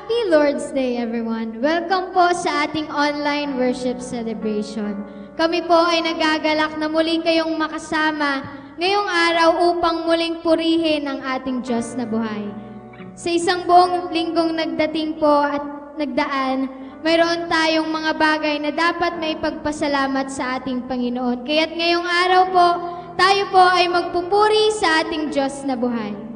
Happy Lord's Day, everyone! Welcome po sa ating online worship celebration. Kami po ay nagagalak na muli kayong makasama ngayong araw upang muling purihin ang ating Diyos na buhay. Sa isang buong linggong nagdating po at nagdaan, mayroon tayong mga bagay na dapat may pagpasalamat sa ating Panginoon. Kaya't ngayong araw po, tayo po ay magpupuri sa ating Diyos na buhay.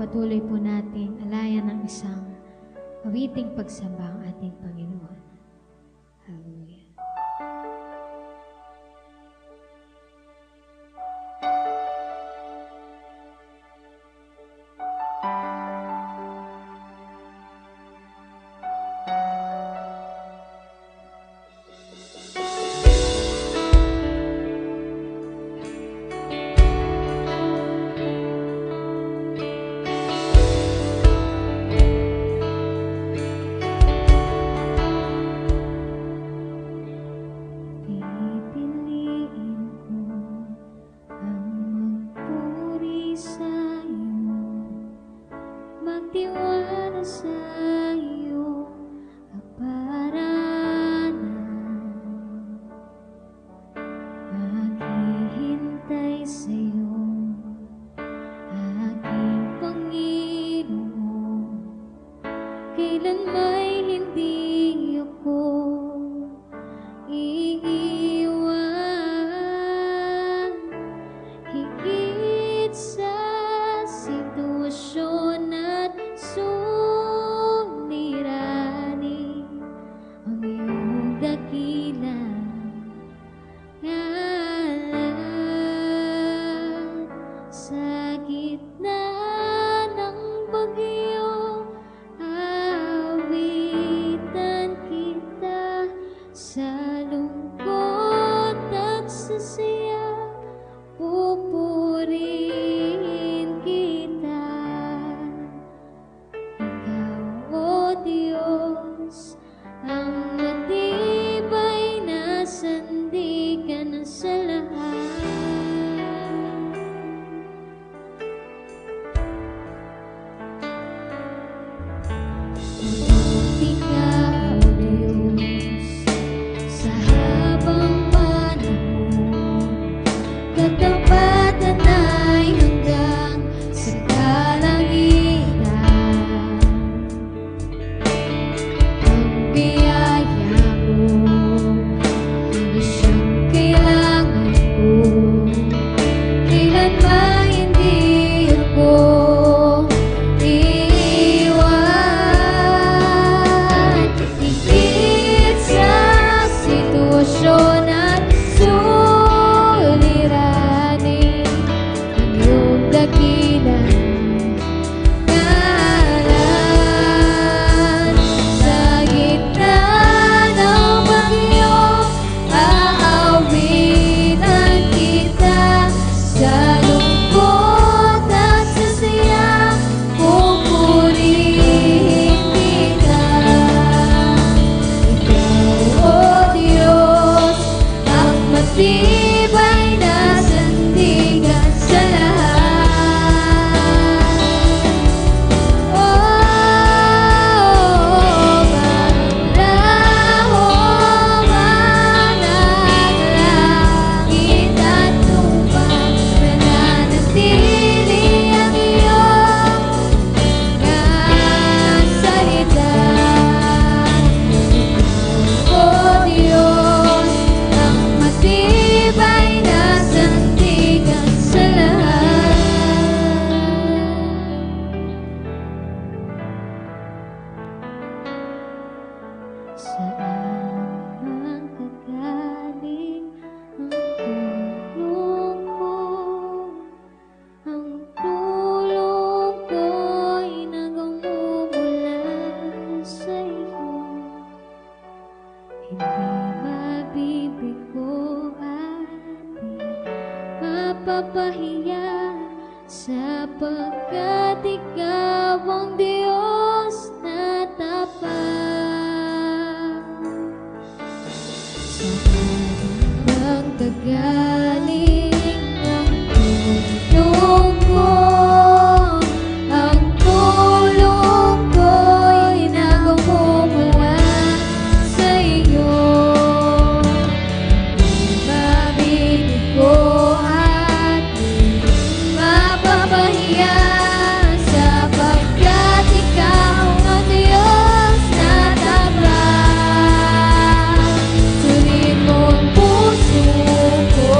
Patuloy po natin alayan ng isang awiting pagsamba ang ating Panginoon. Hallelujah. pupurihin kita. Ikaw, O Diyos, ang matibay na sandigan sa lahat. Mabuti ka, O Diyos, sa habang panahon. Katapatan ay hanggang sa kalangitan. Ang biyaya mo, hindi siyang kailangan ko. Kailan ba hindi ako iiwan? Higit sa sitwasyon at suliranin, ang iyong dakilang ngalan. Sa gitna ng bagyo, aawitan kita. Sa lungkot at sa saya, pupurihin kita. Ikaw, O Diyos, ang matibay na sandigan sa lahat. Maglahong man ang langit at lupa, mananatili ang iyong salita. Ikaw, O Diyos, ang matibay na sandigan sa lahat. Saan man kagaling ang tulong mo? Ang tulong ko'y nagmumula sa iyo. Hindi mabibigo at di mapapahiya, sapagkat ikaw ang Diyos na tapat. Saan ang kagaling ang tulong ko? Ang tulong ko'y nagmumula sa iyo. Di mabibigo at di mapapahiya, sapagkat ikaw ang Diyos na tapat. Sunin mo ang puso ko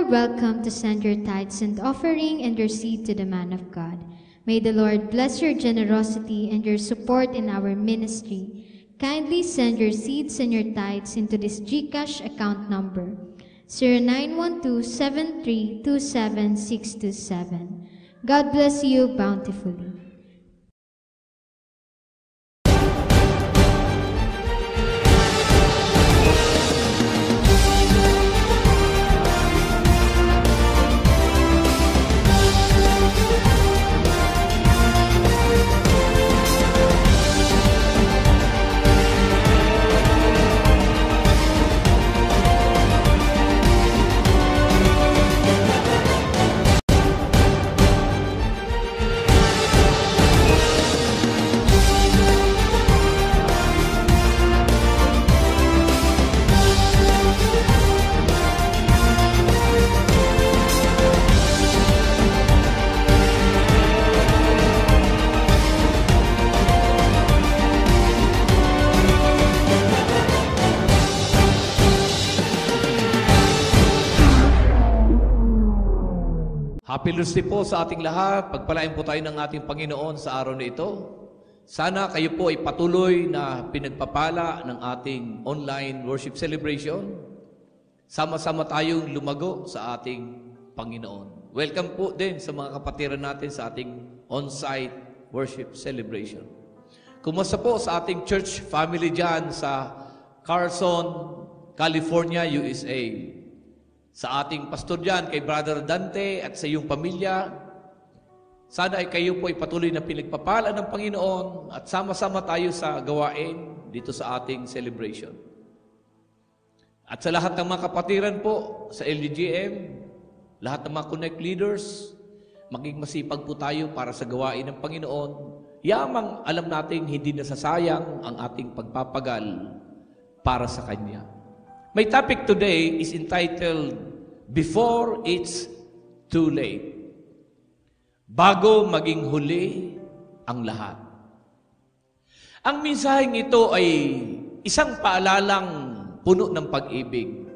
welcome to send your tithes and offering and your seed to the man of God. May the Lord bless your generosity and your support in our ministry. Kindly send your seeds and your tithes into this GCash account number, 0912-7327-627. God bless you bountifully. Happy Thursday po sa ating lahat. Pagpalain po tayo ng ating Panginoon sa araw na ito. Sana kayo po ay patuloy na pinagpapala ng ating online worship celebration. Sama-sama tayong lumago sa ating Panginoon. Welcome po din sa mga kapatiran natin sa ating on-site worship celebration. Kumusta po sa ating church family dyan sa Carson, California, USA. Sa ating pastor dyan, kay Brother Dante at sa iyong pamilya, sana ay kayo po ay patuloy na pinagpapala ng Panginoon at sama-sama tayo sa gawain dito sa ating celebration. At sa lahat ng mga kapatiran po sa LGGM, lahat ng mga Connect leaders, maging masipag po tayo para sa gawain ng Panginoon. Yamang alam natin hindi nasasayang ang ating pagpapagal para sa Kanya. My topic today is entitled, Before It's Too Late. Bago maging huli ang lahat. Ang mensaheng ito ay isang paalalang puno ng pag-ibig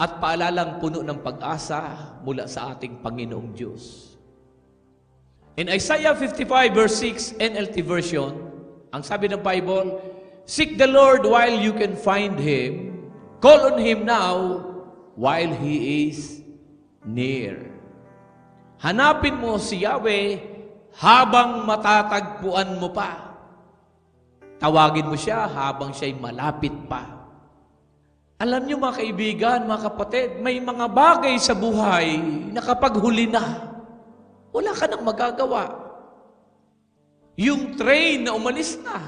at paalalang puno ng pag-asa mula sa ating Panginoong Diyos. In Isaiah 55 verse 6 NLT version, ang sabi ng Bible, Seek the Lord while you can find Him. Call on Him now while He is near. Hanapin mo si Yahweh habang matatagpuan mo pa. Tawagin mo siya habang siya'y malapit pa. Alam niyo mga kaibigan, mga kapatid, may mga bagay sa buhay na kapag huli na, wala ka nang magagawa. Yung train na umalis na,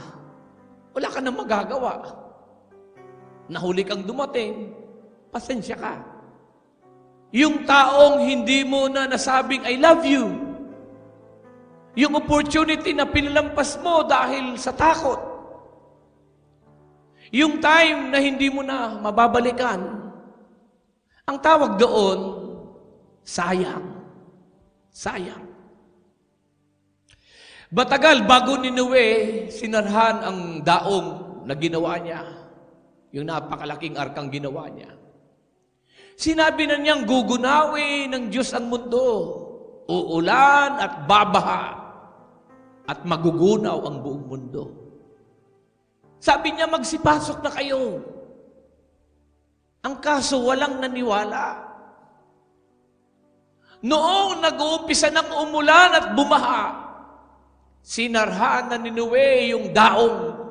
wala ka nang magagawa. Nahuli kang dumating, pasensya ka. Yung taong hindi mo na nasabing, I love you. Yung opportunity na pinalampas mo dahil sa takot. Yung time na hindi mo na mababalikan. Ang tawag doon, sayang. Sayang. Matagal bago ni Noe, sinarhan ang daong na ginawa niya. Yung napakalaking arkang ginawa niya. Sinabi na niyang gugunawin ng Diyos ang mundo. Uulan at babaha. At magugunaw ang buong mundo. Sabi niya, magsipasok na kayo. Ang kaso, walang naniwala. Noong nag-uumpisa ng umulan at bumaha, sinarhan na ni Noe yung daong.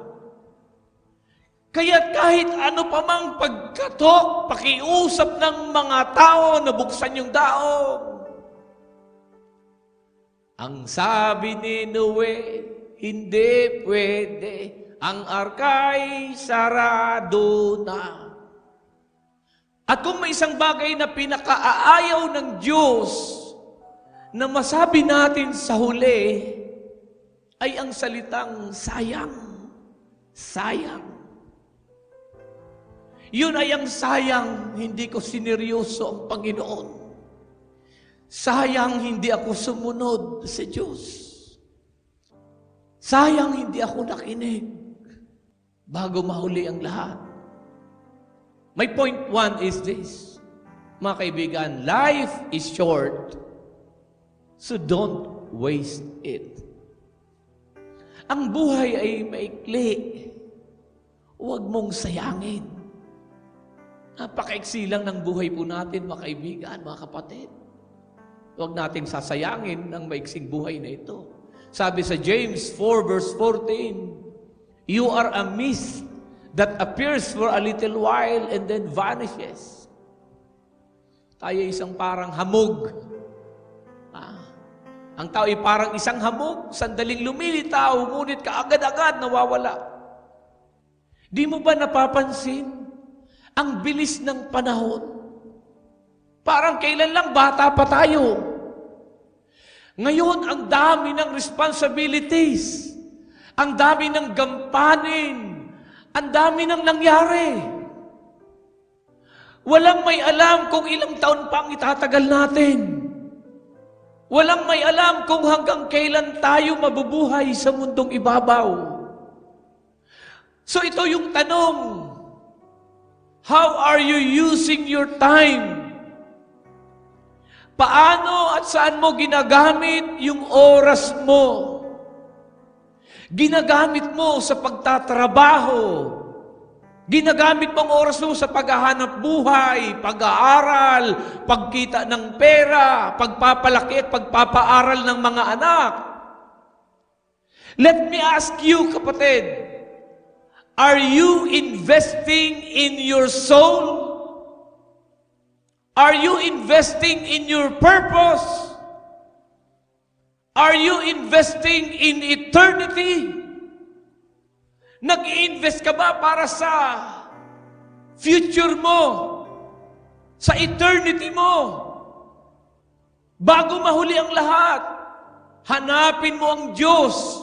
Kaya kahit ano pa mang pagkatok, pakiusap ng mga tao na buksan yung daong. Ang sabi ni Noe, hindi pwede. Ang arkay sarado na. At kung may isang bagay na pinakaayaw ng Diyos na masabi natin sa huli, ay ang salitang sayang. Sayang. Yun ay ang sayang, hindi ko sineryoso ang Panginoon. Sayang, hindi ako sumunod sa Diyos. Sayang, hindi ako nakinig bago mahuli ang lahat. My point one is this. Mga kaibigan, life is short, so don't waste it. Ang buhay ay maikli. Huwag mong sayangin. Napakaiksi lang ng buhay po natin, mga kaibigan, mga kapatid. Huwag nating sasayangin ang maiksing buhay na ito. Sabi sa James 4 verse 14, "You are a mist that appears for a little while and then vanishes." Tayo isang parang hamog. Ang tao ay parang isang hamog, sandaling lumilitaw, ngunit kaagad-agad nawawala. Di mo ba napapansin ang bilis ng panahon? Parang kailan lang bata pa tayo. Ngayon, ang dami ng responsibilities, ang dami ng gampanin, ang dami ng nangyari. Walang may alam kung ilang taon pa ang itatagal natin. Walang may alam kung hanggang kailan tayo mabubuhay sa mundong ibabaw. So ito yung tanong, how are you using your time? Paano at saan mo ginagamit yung oras mo? Ginagamit mo sa pagtatrabaho. Ginagamit mo ang oras mo sa paghahanap buhay, pag-aaral, pagkita ng pera, pagpapalaki at pagpapaaral ng mga anak. Let me ask you, kapatid, are you investing in your soul? Are you investing in your purpose? Are you investing in eternity? Nag-i-invest ka ba para sa future mo? Sa eternity mo? Bago mahuli ang lahat, hanapin mo ang Diyos.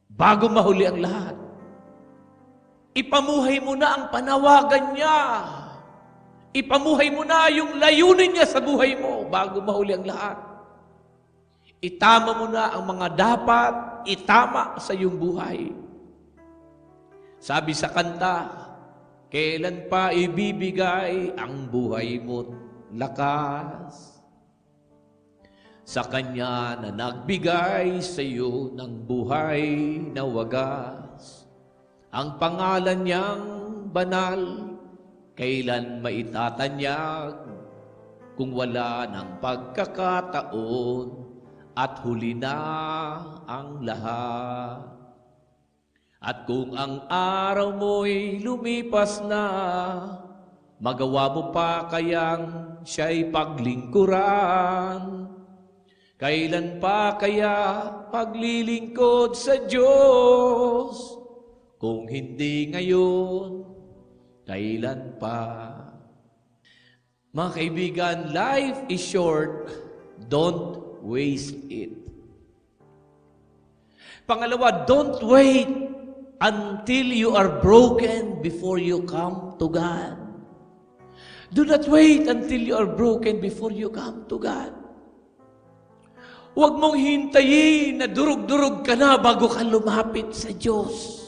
Bago mahuli ang lahat. Ipamuhay mo na ang panawagan niya. Ipamuhay mo na yung layunin niya sa buhay mo bago mahuli ang lahat. Itama mo na ang mga dapat itama sa iyong buhay. Sabi sa kanta, kailan pa ibibigay ang buhay mo't lakas? Sa Kanya na nagbigay sa iyo ng buhay na wagas. Ang pangalan niyang banal, kailan maitatanyag kung wala ng pagkakataon at huli na ang lahat. At kung ang araw mo'y lumipas na, magawa mo pa kayang siya'y paglingkuran? Kailan pa kaya paglilingkod sa Diyos? Kung hindi ngayon, kailan pa? Mga kaibigan, life is short. Don't waste it. Pangalawa, don't wait until you are broken before you come to God. Do not wait until you are broken before you come to God. Huwag mong hintayin na durug-durug ka na bago ka lumapit sa Diyos.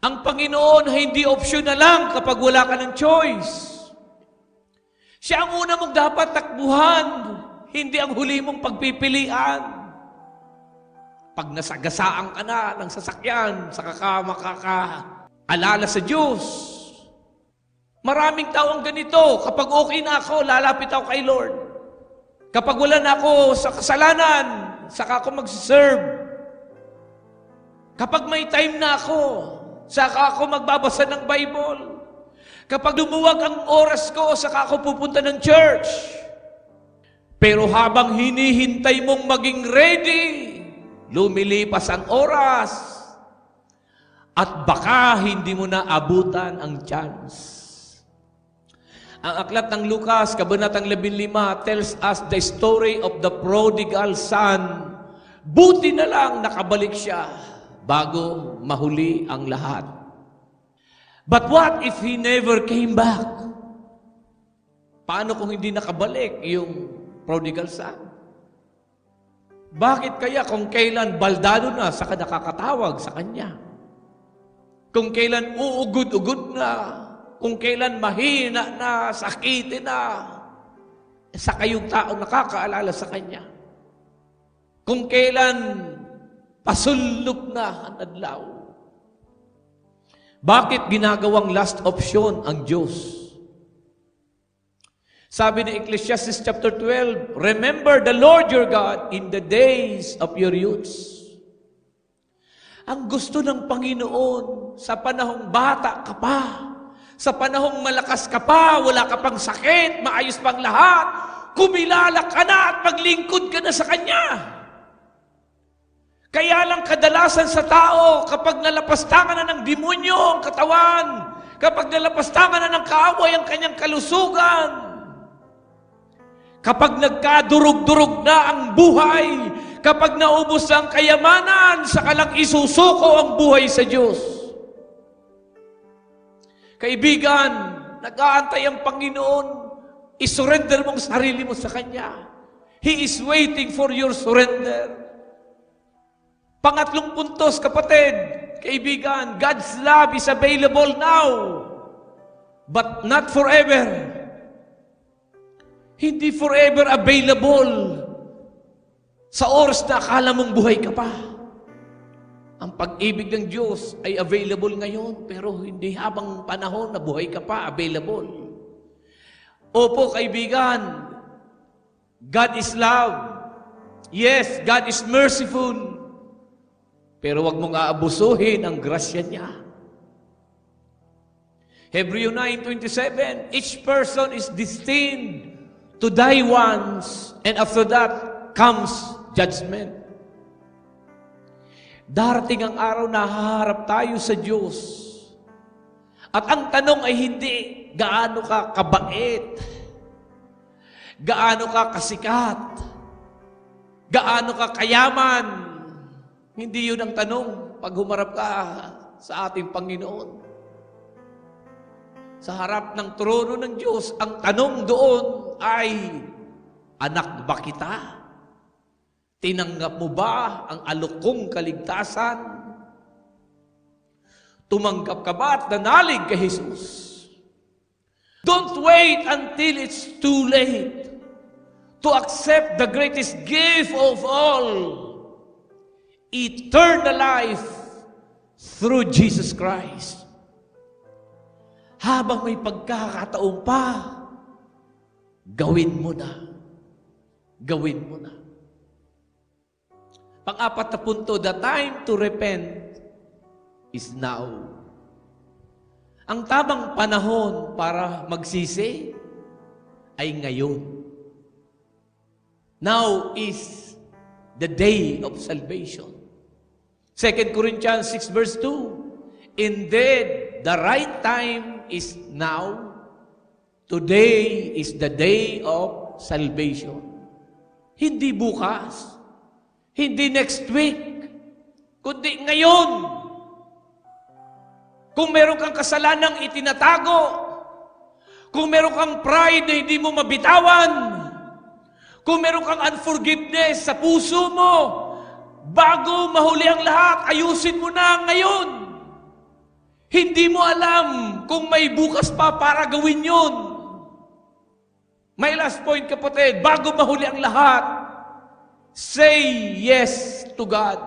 Ang Panginoon ay hindi option na lang kapag wala ka ng choice. Siya ang una mong dapat takbuhan, hindi ang huli mong pagpipilian. Pag nasagasaan ka na ng sasakyan, saka ka makakaalala sa Diyos. Maraming taong ganito, kapag okay na ako, lalapit ako kay Lord. Kapag wala na ako sa kasalanan, saka ako mag-serve. Kapag may time na ako, saka ako magbabasa ng Bible. Kapag lumuwag ang oras ko, saka ako pupunta ng church. Pero habang hinihintay mong maging ready, lumilipas ang oras at baka hindi mo na abutan ang chance. Ang aklat ng Lucas, kabanatang 15, tells us the story of the prodigal son. Buti na lang nakabalik siya bago mahuli ang lahat. But what if he never came back? Paano kung hindi nakabalik yung prodigal son? Bakit kaya kung kailan baldado na saka nakakatawag sa kanya? Kung kailan uugod-ugod na, Kung kailan mahina na, sakitin na, sa kayong tao nakakaalala sa Kanya. Kung kailan pasulok na ang adlaw. Bakit ginagawang last option ang Diyos? Sabi ng Ecclesiastes chapter 12, remember the Lord your God in the days of your youth. Ang gusto ng Panginoon sa panahong bata ka pa, sa panahong malakas ka pa, wala ka pang sakit, maayos pang lahat, kumilala ka na at maglingkod ka na sa Kanya. Kaya lang kadalasan sa tao, kapag nalapastangan na ng demonyo ang katawan, kapag nalapastangan na ng kaaway ang kanyang kalusugan, kapag nagkadurog-durog na ang buhay, kapag naubos ang kayamanan, saka lang isusuko ang buhay sa Diyos. Kaibigan, nag-aantay ang Panginoon, isurrender mong sarili mo sa Kanya. He is waiting for your surrender. Pangatlong puntos, kapatid, kaibigan, God's love is available now, but not forever. Hindi forever available sa oras na akala mong buhay ka pa. Ang pag-ibig ng Diyos ay available ngayon, pero hindi habang panahon na buhay ka pa, available. Opo, kaibigan, God is love. Yes, God is merciful. Pero wag mong aabusuhin ang grasya niya. Hebrew 9:27, each person is destined to die once, and after that comes judgment. Darating ang araw na haharap tayo sa Diyos. At ang tanong ay hindi gaano ka kabait, gaano ka kasikat, gaano ka kayaman. Hindi yun ang tanong pag humarap ka sa ating Panginoon. Sa harap ng trono ng Diyos, ang tanong doon ay, anak ba kita? Tinanggap mo ba ang alok kong kaligtasan? Tumanggap ka ba at nanalig kay Jesus? Don't wait until it's too late to accept the greatest gift of all, eternal life through Jesus Christ. Habang may pagkakataon pa, gawin mo na. Gawin mo na. Pang-apat na punto, the time to repent is now. Ang tamang panahon para magsisi ay ngayon. Now is the day of salvation. 2 Corinthians 6 verse 2, indeed, the right time is now. Today is the day of salvation. Hindi bukas, hindi next week, kundi ngayon. Kung meron kang kasalanang itinatago, kung meron kang pride na hindi mo mabitawan, kung meron kang unforgiveness sa puso mo, bago mahuli ang lahat, ayusin mo na ngayon. Hindi mo alam kung may bukas pa para gawin yun. My last point, kapatid, bago mahuli ang lahat, say yes to God.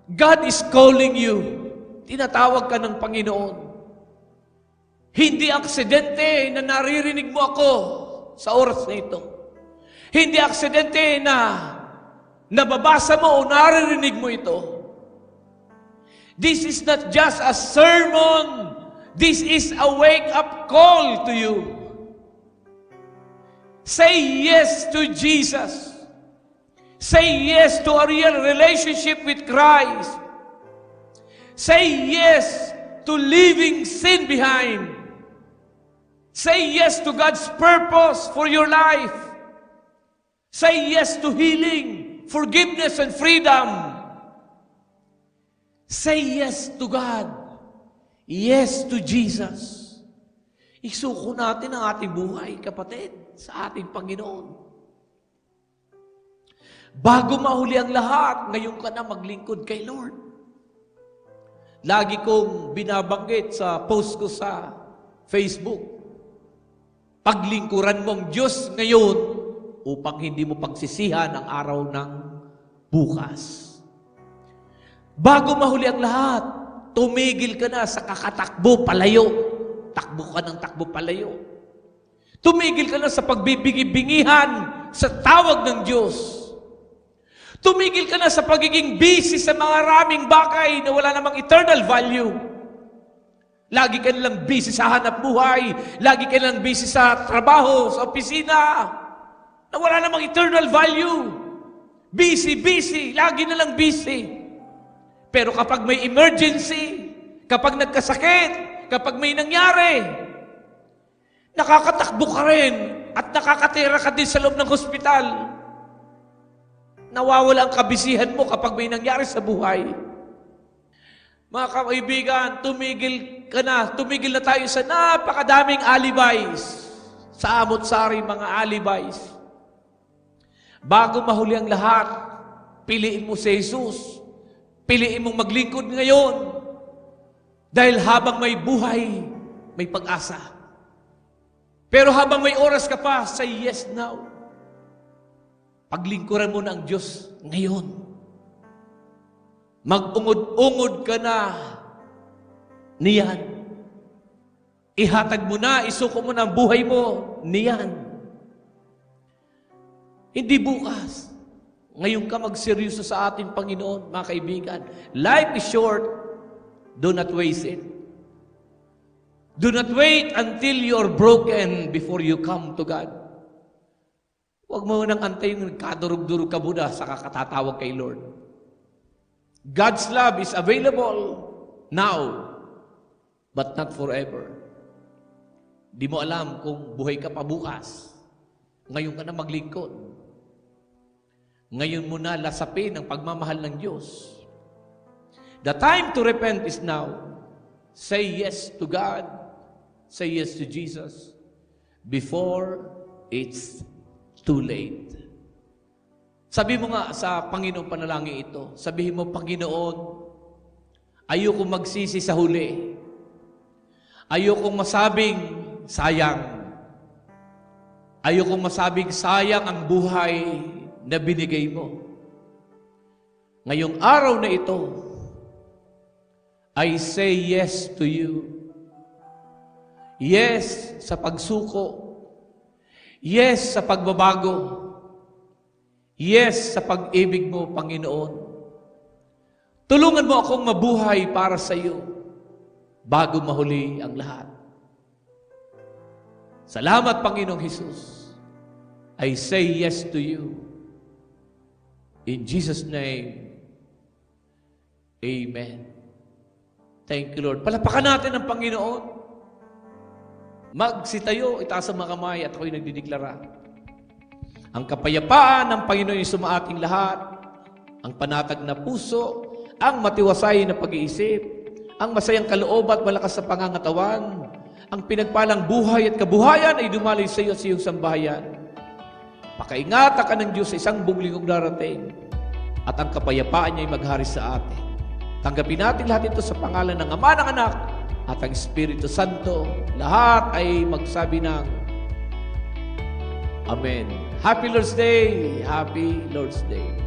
God is calling you. Tinatawag ka ng Panginoon. Hindi aksidente na naririnig mo ako sa oras na ito. Hindi aksidente na nababasa mo o naririnig mo ito. This is not just a sermon. This is a wake-up call to you. Say yes to Jesus. Say yes to a real relationship with Christ. Say yes to leaving sin behind. Say yes to God's purpose for your life. Say yes to healing, forgiveness, and freedom. Say yes to God. Yes to Jesus. Isuko natin ang ating buhay, kapatid, sa ating Panginoon. Bago mahuli ang lahat, ngayon ka na maglingkod kay Lord. Lagi kong binabanggit sa post ko sa Facebook. Paglingkuran mong Diyos ngayon upang hindi mo pagsisihan ang araw ng bukas. Bago mahuli ang lahat, tumigil ka na sa kakatakbo palayo. Takbo ka ng takbo palayo. Tumigil ka na sa pagbibingi-bingihan sa tawag ng Diyos. Tumigil ka na sa pagiging busy sa mga raming bagay na wala namang eternal value. Lagi ka nalang busy sa hanap buhay. Lagi ka nalang busy sa trabaho, sa opisina, na wala namang eternal value. Busy, busy. Lagi nalang busy. Pero kapag may emergency, kapag nagkasakit, kapag may nangyari, nakakatakbo ka rin at nakakatira ka din sa loob ng hospital. Nawawala ang kabisihan mo kapag may nangyari sa buhay. Mga kaibigan, tumigil na tayo sa napakadaming alibis. Sa amot-sari mga alibis. Bago mahuli ang lahat, piliin mo si Jesus. Piliin mong maglingkod ngayon. Dahil habang may buhay, may pag-asa. Pero habang may oras ka pa, say yes now. Paglingkuran mo na ang Diyos ngayon. Mag-ungod-ungod ka na niyan. Ihatag mo na, isuko mo na ang buhay mo niyan. Hindi bukas. Ngayon ka magseryoso sa ating Panginoon, mga kaibigan. Life is short. Do not waste it. Do not wait until you are broken before you come to God. Huwag mo nang antayin, nagkadurog-durog ka muna sa kakatatawag kay Lord. God's love is available now, but not forever. Di mo alam kung buhay ka pa bukas. Ngayon ka na maglingkod. Ngayon mo na lasapin ang pagmamahal ng Diyos. The time to repent is now. Say yes to God. Say yes to Jesus before it's too late. Sabi mo nga sa Panginoon panalangin ito, sabihin mo, Panginoon, ayoko magsisi sa huli. Ayoko masabing sayang. Ayoko masabing sayang ang buhay na binigay mo. Ngayong araw na ito, I say yes to you. Yes sa pagsuko. Yes sa pagbabago. Yes sa pag-ibig mo, Panginoon. Tulungan mo akong mabuhay para sa iyo bago mahuli ang lahat. Salamat, Panginoong Jesus. I say yes to you. In Jesus' name, Amen. Thank you, Lord. Palapakan natin ang Panginoon. Magsitayo, itaas ang mga kamay at ako'y nagdideklara. Ang kapayapaan ng Panginoon ay sumaating lahat, ang panatag na puso, ang matiwasay na pag-iisip, ang masayang kaloob at malakas sa pangangatawan, ang pinagpalang buhay at kabuhayan ay dumaloy sa iyo sa iyong sambahayan. Pakaingatan ka ng Diyos sa isang buong linggong darating at ang kapayapaan niya ay maghari sa atin. Tanggapin natin lahat ito sa pangalan ng Ama, ng Anak, at ang Espiritu Santo. Lahat ay magsabi ng Amen. Happy Lord's Day! Happy Lord's Day!